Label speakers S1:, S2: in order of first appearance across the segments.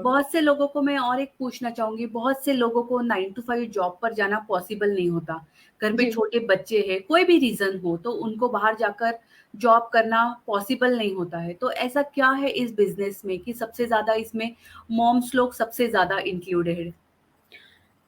S1: बहुत से लोगों को मैं और एक पूछना चाहूँगी, बहुत से लोगों को 9 टू 5 जॉब पर जाना पॉसिबल नहीं होता। घर पे
S2: जी।
S1: छोटे बच्चे हैं, कोई भी रीज़न हो, तो उनको बाहर जाकर जॉब करना पॉसिबल नहीं होता है। तो ऐसा क्या है इस बिज़नेस में कि सबसे ज़्यादा इसमें मॉम्स लोग सबसे ज़्यादा इंक्लूडेड हैं?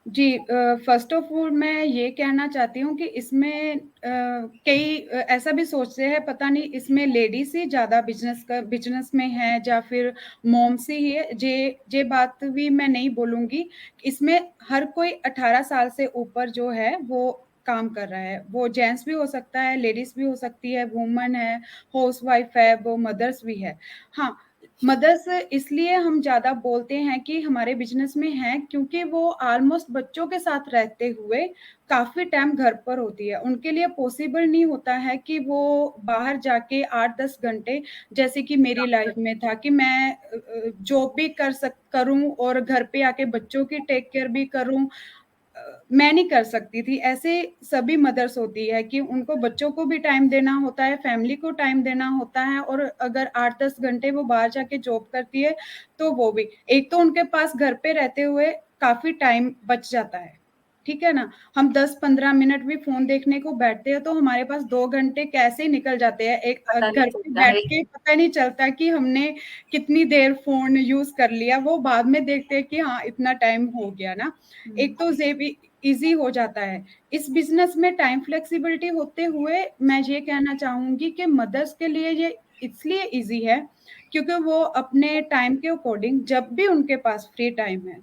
S2: जी फ़र्स्ट ऑफ़ ऑल मैं ये कहना चाहती हूँ कि इसमें कई ऐसा भी सोचते हैं पता नहीं इसमें लेडीज़ ही ज़्यादा बिज़नेस में है या फिर मॉम्स ही है। ये बात भी मैं नहीं बोलूँगी। इसमें हर कोई 18 साल से ऊपर जो है वो काम कर रहा है। वो जेंट्स भी हो सकता है, लेडीज़ भी हो सकती है, वुमन है, हाउसवाइफ़ है, वो मदर्स भी है। हाँ, मदर्स इसलिए हम ज़्यादा बोलते हैं कि हमारे बिज़नेस में हैं क्योंकि वो ऑलमोस्ट बच्चों के साथ रहते हुए काफ़ी टाइम घर पर होती है। उनके लिए पॉसिबल नहीं होता है कि वो बाहर जाके 8-10 घंटे जैसे कि मेरी लाइफ़ में था कि मैं जॉब भी करूँ और घर पे आके बच्चों की टेक केयर भी करूँ। मैं नहीं कर सकती थी। ऐसे सभी मदर्स होती है कि उनको बच्चों को भी टाइम देना होता है, फैमिली को टाइम देना होता है और अगर 8-10 घंटे वो बाहर जाके जॉब करती है, तो वो भी। एक तो उनके पास घर पे रहते हुए काफ़ी टाइम बच जाता है, ठीक है ना? हम 10-15 मिनट भी फ़ोन देखने को बैठते हैं, तो हमारे पास 2 घंटे कैसे निकल जाते हैं।
S1: पता नहीं
S2: घर पे
S1: चलता
S2: बैठ
S1: है।
S2: के पता नहीं चलता कि हमने कितनी देर फ़ोन यूज़ कर लिया, वो बाद में देखते हैं कि हाँ, इतना टाइम हो गया ना।
S1: हुँ,
S2: एक तो ये भी ईज़ी हो जाता है। इस बिज़नेस में टाइम फ्लेक्सिबिलिटी होते हुए मैं ये कहना चाहूँगी कि मदर्स के लिए ये इसलिए ईज़ी है, क्योंकि वो अपने टाइम के अकॉर्डिंग जब भी उनके पास फ्री टाइम है,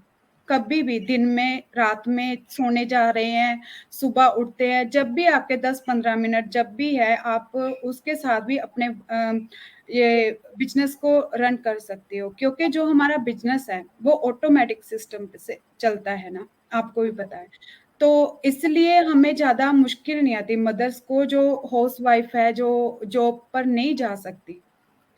S2: कभी भी दिन में, रात में सोने जा रहे हैं, सुबह उठते हैं, जब भी आपके 10-15 मिनट जब भी है, आप उसके साथ भी अपने ये बिज़नेस को रन कर सकते हो क्योंकि जो हमारा बिज़नेस है, वो ऑटोमैटिक सिस्टम से चलता है ना, आपको भी पता है। तो इसलिए हमें ज़्यादा मुश्किल नहीं आती मदर्स को जो हाउसवाइफ़ है, जो जॉब पर नहीं जा सकती,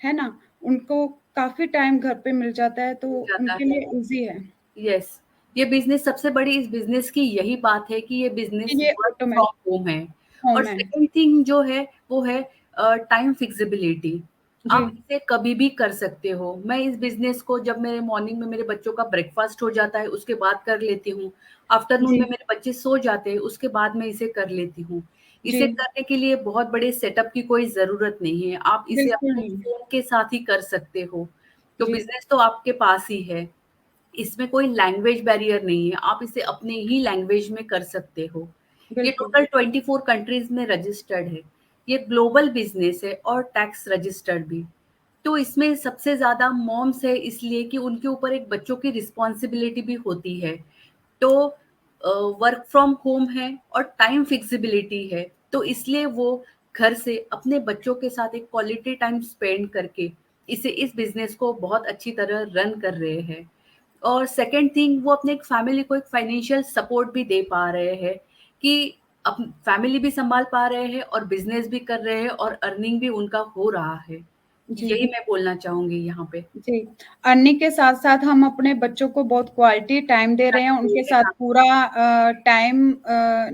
S2: है ना? उनको काफ़ी टाइम घर पे मिल जाता है, तो
S1: हो जाता
S2: उनके
S1: है।
S2: लिए ईज़ी है
S1: यस, ये बिज़नेस सबसे बड़ी इस बिज़नेस की यही बात है कि ये बिज़नेस
S2: कि ये
S1: वर्क फ्रॉम
S2: ऑटोमैटिक
S1: होम है। और
S2: होम है।
S1: सेकंड थिंग जो है वो है टाइम फ्लेक्सिबिलिटी।
S2: जी,
S1: आप इसे कभी भी कर सकते हो। मैं इस बिज़नेस को जब मेरे मॉर्निंग में मेरे बच्चों का ब्रेकफ़ास्ट हो जाता है, उसके बाद कर लेती हूँ। आफ्टरनून
S2: जी,
S1: में मेरे बच्चे सो जाते हैं, उसके बाद मैं इसे कर लेती हूँ।
S2: जी,
S1: इसे करने के लिए बहुत बड़े सेटअप की कोई ज़रूरत नहीं है। आप इसे
S2: बिल्कुल
S1: अपने
S2: नहीं।
S1: फ़ोन के साथ ही कर सकते हो। तो
S2: जी,
S1: बिज़नेस तो आपके पास ही है। इसमें कोई लैंग्वेज बैरियर नहीं है, आप इसे अपने ही लैंग्वेज में कर सकते हो। ये
S2: बिल्कुल।
S1: टोटल 24 कंट्रीज़ में रजिस्टर्ड है। ये ग्लोबल बिज़नेस है और टैक्स रजिस्टर्ड भी। तो इसमें सबसे ज़्यादा मॉम्स है इसलिए कि उनके ऊपर एक बच्चों की रिस्पॉन्सिबिलिटी भी होती है। तो वर्क फ्रॉम होम है और टाइम फ्लेक्सिबिलिटी है, तो इसलिए वो घर से अपने बच्चों के साथ एक क्वालिटी टाइम स्पेंड करके इस बिज़नेस को बहुत अच्छी तरह रन कर रहे हैं। और सेकंड थिंग वो अपने एक फैमिली को एक फाइनेंशियल सपोर्ट भी दे पा रहे हैं कि अप फैमिली भी सँभाल पा रहे हैं और बिज़नेस भी कर रहे हैं और अर्निंग भी उनका हो रहा है।
S2: जी।
S1: यही मैं बोलना चाहूँगी यहाँ पे।
S2: जी, अर्निंग के साथ-साथ हम अपने बच्चों को बहुत क्वालिटी टाइम दे रहे हैं, उनके साथ
S1: हाँ,
S2: पूरा टाइम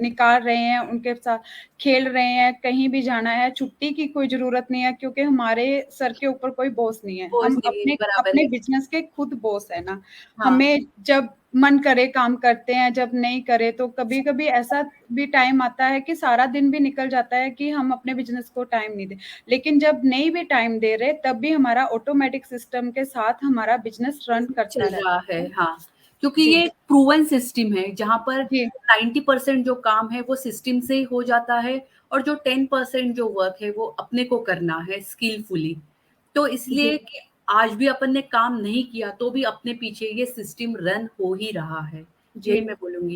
S2: निकाल रहे हैं, उनके साथ खेल रहे हैं, कहीं भी जाना है, छुट्टी की कोई ज़रूरत नहीं है क्योंकि हमारे सर के ऊपर कोई बॉस नहीं है।
S1: बोझ
S2: हम
S1: नहीं है,
S2: अपने
S1: बराबर
S2: अपने
S1: है।
S2: बिज़नेस के खुद बॉस हैं ना।
S1: हाँ,
S2: हमें जब मन करे काम करते हैं, जब नहीं करे तो कभी-कभी ऐसा भी टाइम आता है कि सारा दिन भी निकल जाता है कि हम अपने बिज़नेस को टाइम नहीं दे लेकिन जब नहीं भी टाइम दे रहे, तब भी हमारा ऑटोमैटिक सिस्टम के साथ हमारा बिज़नेस रन
S1: बिज़नेस
S2: करता
S1: चल रहा
S2: रहता
S1: है,
S2: है।
S1: हाँ। क्योंकि
S2: जी,
S1: ये एक प्रूवन सिस्टम है जहाँ पर
S2: जी,
S1: 90% जो काम है वो सिस्टम से ही हो जाता है और जो 10% जो वर्क है वो अपने को करना है स्किलफुली। तो
S2: जी।
S1: इसलिए कि आज भी अपन ने काम नहीं किया तो भी अपने पीछे ये सिस्टम रन हो ही रहा है।
S2: जी।
S1: यही मैं बोलूँगी।